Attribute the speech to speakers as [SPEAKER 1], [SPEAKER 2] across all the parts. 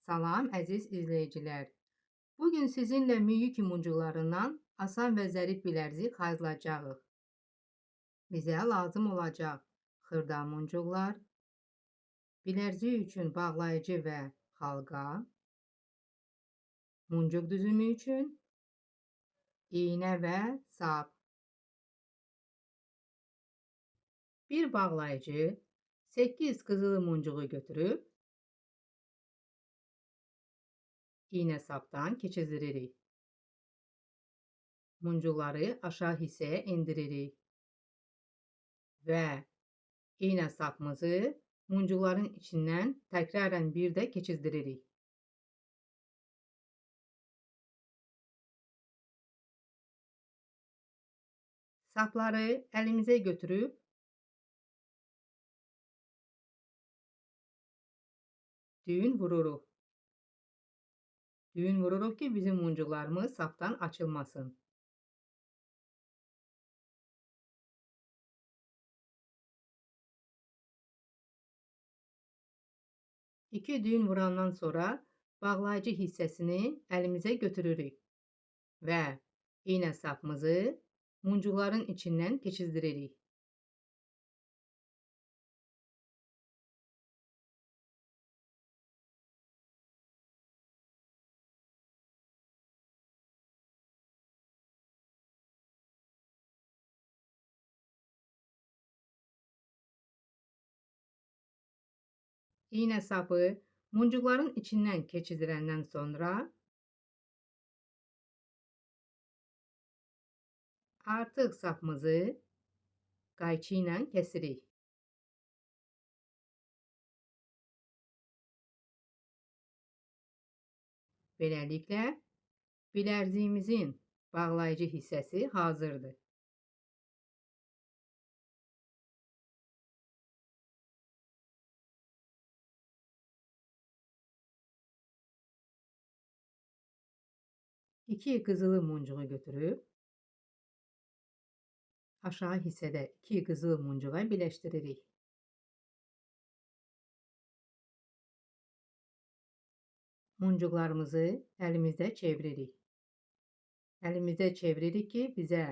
[SPEAKER 1] Salam əziz izləyicilər. Bugün sizinlə müyük muncularından asan və zərif bilərzik hazırlayacağıq. Bizə lazım olacaq xırda muncuqlar, bilərzik üçün bağlayıcı və halqa, muncuq düzümü üçün iynə və sap. Bir bağlayıcı 8 qızılı muncuğu götürüb iynə sapdan keçirdiririk. Muncuqları aşağı hissəyə endiririk və iynə sapımızı muncuqların içindən təkrarən bir də keçirdiririk. Sapları əlimizə götürüb düyün vururuq. Düyün vururuq ki, bizim muncuqlarımız sapdan açılmasın. İki düyün vurandan sonra bağlayıcı hissəsini əlimizə götürürük və iynə sapımızı muncuqların içindən keçirdiririk. İynə sapı muncuqların içindən keçirdiləndən sonra artıq sapımızı qayçı ilə kəsirik. Beləliklə, bilərziyimizin bağlayıcı hissəsi hazırdır. İki qızılı muncuğu götürüb aşağı hissədə iki qızılı muncuğa birləşdiririk. Muncuqlarımızı əlimizdə çeviririk. Əlimizdə çeviririk ki, bizə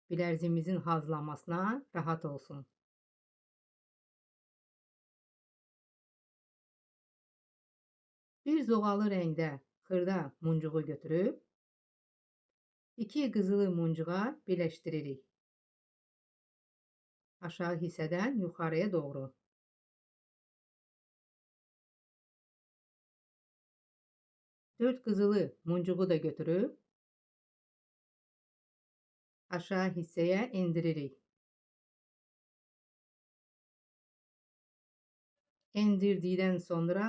[SPEAKER 1] bilərziyimizin hazırlanmasına rahat olsun. Bir zoğalı rəngdə xırda muncuğu götürüb iki qızılı muncuğa birləşdiririk. Aşağı hissədən yuxarıya doğru. Dörd qızılı muncuğu da götürüb aşağı hissəyə endiririk. Endirdikdən sonra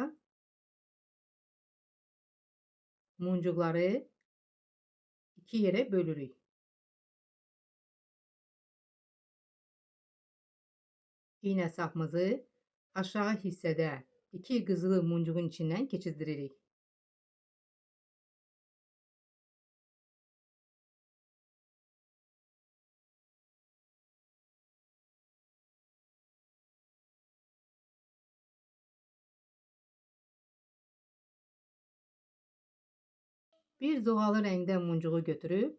[SPEAKER 1] muncuqları iki yerə bölürük. İynə sapımızı aşağı hissədə iki qızılı muncuğun içindən keçirdiririk. Bir zoğalı rəngdə muncuğu götürüb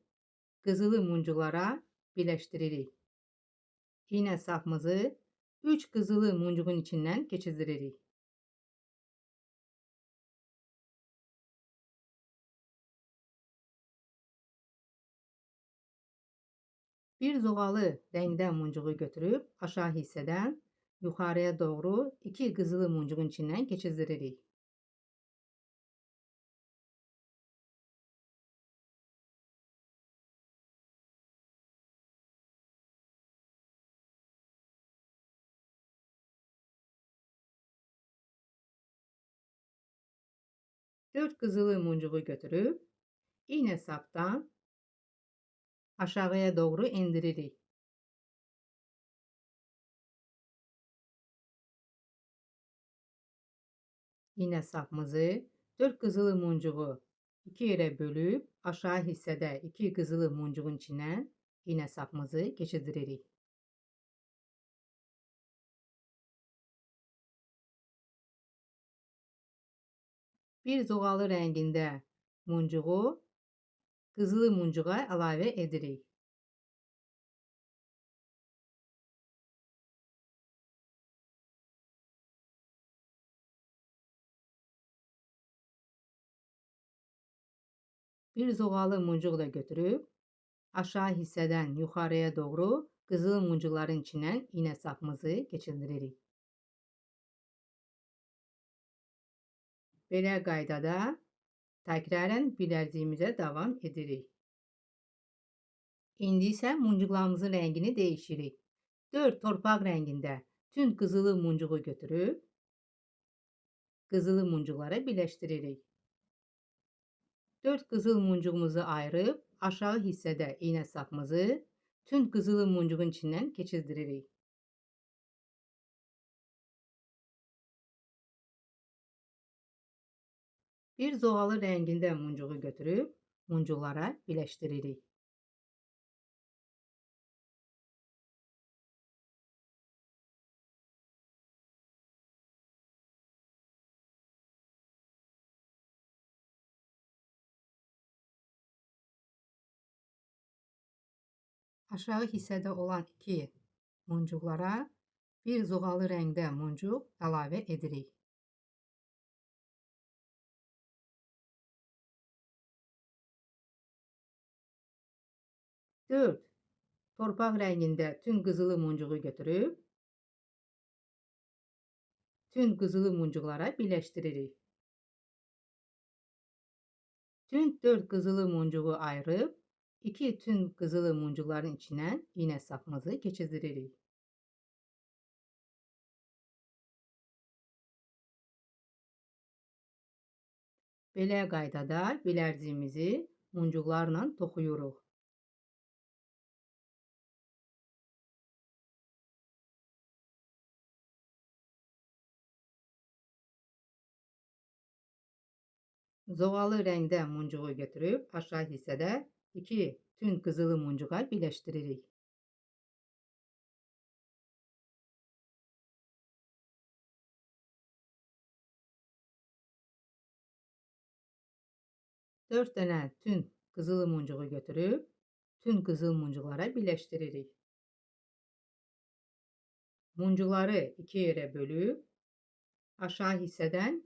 [SPEAKER 1] qızılı muncuqlara birləşdiririk. İynə sapımızı 3 qızılı muncuğun içindən keçirdiririk. Bir zoğalı rəngdə muncuğu götürüb aşağı hissədən yuxarıya doğru iki qızılı muncuğun içindən keçirdiririk. Dörd qızılı muncuğu götürüb iynə sapdan aşağıya doğru endiririk. İynə sapımızı 4 qızılı muncuğu iki yerə bölüb aşağı hissədə iki qızılı muncuğun içindən iynə sapımızı keçirdiririk. Bir zoğalı rəngində muncuğu qızılı muncuğa əlavə edirik. Bir zoğalı muncuq da götürüb aşağı hissədən yuxarıya doğru qızıl muncuqların içindən iynə sapımızı keçirdiririk. Belə qaydada təkrarən bilərziyimizə davam edirik. İndi isə muncuqlarımızın rəngini dəyişirik. 4 torpaq rəngində tünd qızılı muncuğu götürüb qızılı muncuqlara birləşdiririk. 4 qızıl muncuğumuzu ayırıb aşağı hissədə iynə sapımızı tünd qızılı muncuğun içindən keçirdiririk. Bir zoğalı rəngində muncuğu götürüb muncuqlara birləşdiririk. Aşağı hissədə olan 2 muncuqlara bir zoğalı rəngdə muncuq əlavə edirik. Dörd torpaq rəngində tünd qızılı muncuğu götürüb tünd qızılı muncuqlara birləşdiririk. Tünd 4 qızılı muncuğu ayırıb 2 tünd qızılı muncuqların içindən iynə sapımızı keçirdiririk. Belə qaydada bilərziyimizi muncuqlarla toxuyuruq. Zoğalı rəngdə muncuğu götürüb aşağı hissədə 2 tünd qızılı muncuğa birləşdiririk. Dörd dənə tünd qızılı muncuğu götürüb tünd qızıl muncuqlara birləşdiririk. Muncuqları 2 yerə bölüb aşağı hissədən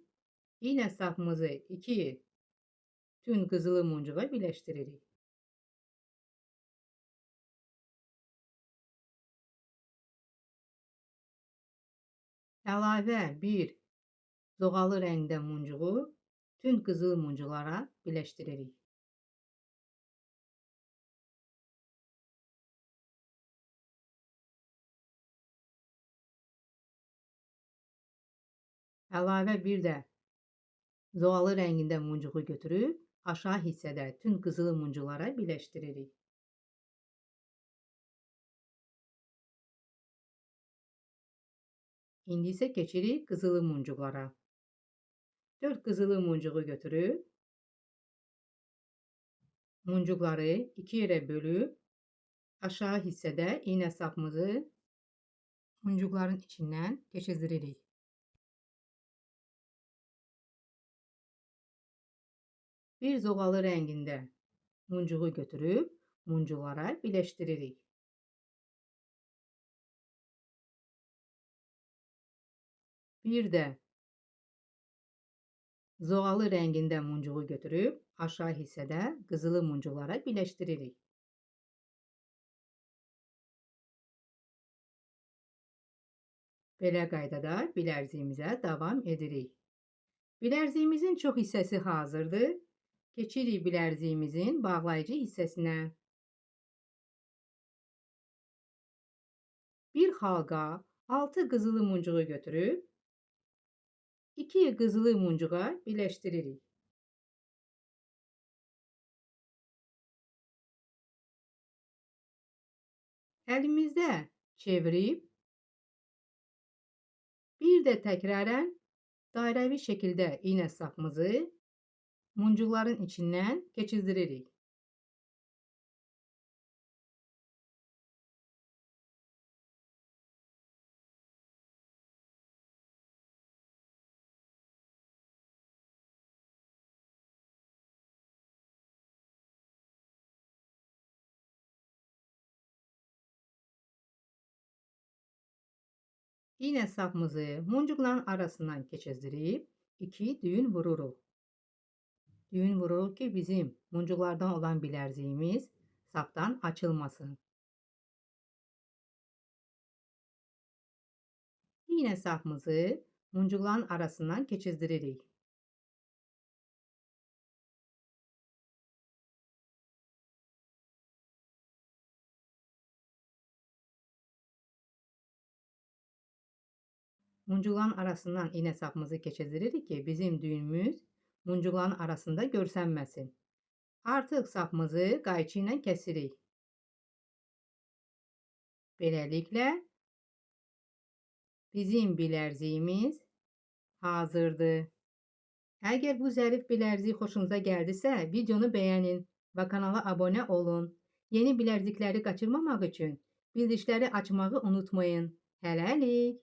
[SPEAKER 1] iynə sapımızı 2 tünd qızılı muncuğa birləşdiririk. Əlavə bir zoğalı rəngdə muncuğu tünd qızıl muncuqlara birləşdiririk. Əlavə bir də zoğalı rəngində muncuğu götürüb aşağı hissədə tünd qızılı muncuqlara birləşdiririk. İndi isə keçirik qızılı muncuqlara. 4 qızılı muncuğu götürüb muncuqları 2 yerə bölüb aşağı hissədə iynə sapımızı muncuqların içindən keçirdiririk. Bir zoğalı rəngində muncuğu götürüb muncuqlara birləşdiririk. Bir də zoğalı rəngində muncuğu götürüb aşağı hissədə qızılı muncuqlara birləşdiririk. Belə qaydada bilərziyimizə davam edirik. Bilərziyimizin çox hissəsi hazırdır. Keçirik bilərziyimizin bağlayıcı hissəsinə. Bir xalqa 6 qızılı muncuğu götürüb 2 qızılı muncuğa birləşdiririk. Əlimizdə çevirib bir də təkrarən dairəvi şəkildə iynə sapımızı muncuqların içindən keçirdiririk. İğne sapımızı muncuqların arasından keçizdirib 2 düğün vururuq. Düğün vururuq ki bizim muncuqlardan olan bilərziyimiz sapdan açılmasın. İğne sapımızı muncuqların arasından keçizdiririk. Muncuqların arasından iğne sapımızı keçizdiririk ki bizim düyünümüz muncuqların arasında görsənməsin. Artıq sapımızı qayçı ilə kəsirik. Beləliklə bizim bilərziyimiz hazırdır. Əgər bu zərif bilərzik xoşunuza gəldisə, videonu bəyənin və kanala abunə olun. Yeni bilərzikləri qaçırmamaq üçün bildirişləri açmağı unutmayın. Hələlik!